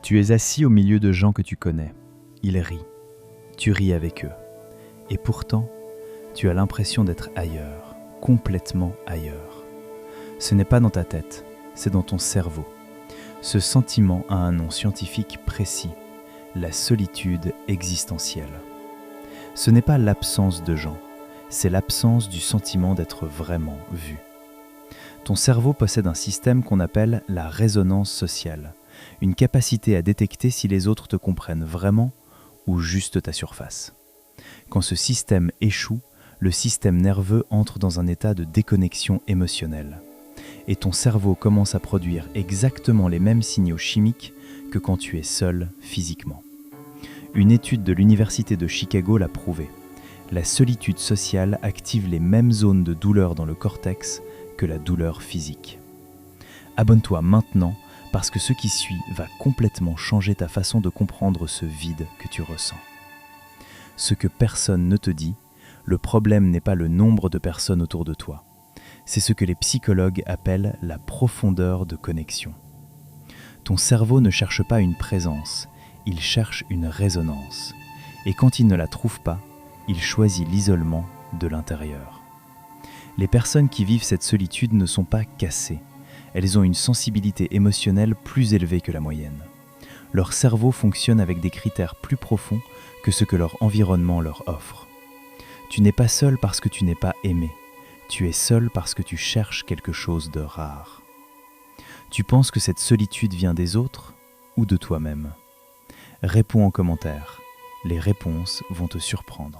Tu es assis au milieu de gens que tu connais. Ils rient. Tu ris avec eux. Et pourtant, tu as l'impression d'être ailleurs, complètement ailleurs. Ce n'est pas dans ta tête, c'est dans ton cerveau. Ce sentiment a un nom scientifique précis, la solitude existentielle. Ce n'est pas l'absence de gens, c'est l'absence du sentiment d'être vraiment vu. Ton cerveau possède un système qu'on appelle la résonance sociale, une capacité à détecter si les autres te comprennent vraiment ou juste ta surface. Quand ce système échoue, le système nerveux entre dans un état de déconnexion émotionnelle. Et ton cerveau commence à produire exactement les mêmes signaux chimiques que quand tu es seul physiquement. Une étude de l'Université de Chicago l'a prouvé. La solitude sociale active les mêmes zones de douleur dans le cortex que la douleur physique. Abonne-toi maintenant parce que ce qui suit va complètement changer ta façon de comprendre ce vide que tu ressens. Ce que personne ne te dit, le problème n'est pas le nombre de personnes autour de toi. C'est ce que les psychologues appellent la profondeur de connexion. Ton cerveau ne cherche pas une présence, il cherche une résonance. Et quand il ne la trouve pas, il choisit l'isolement de l'intérieur. Les personnes qui vivent cette solitude ne sont pas cassées. Elles ont une sensibilité émotionnelle plus élevée que la moyenne. Leur cerveau fonctionne avec des critères plus profonds que ce que leur environnement leur offre. Tu n'es pas seul parce que tu n'es pas aimé. Tu es seul parce que tu cherches quelque chose de rare. Tu penses que cette solitude vient des autres ou de toi-même ? Réponds en commentaire. Les réponses vont te surprendre.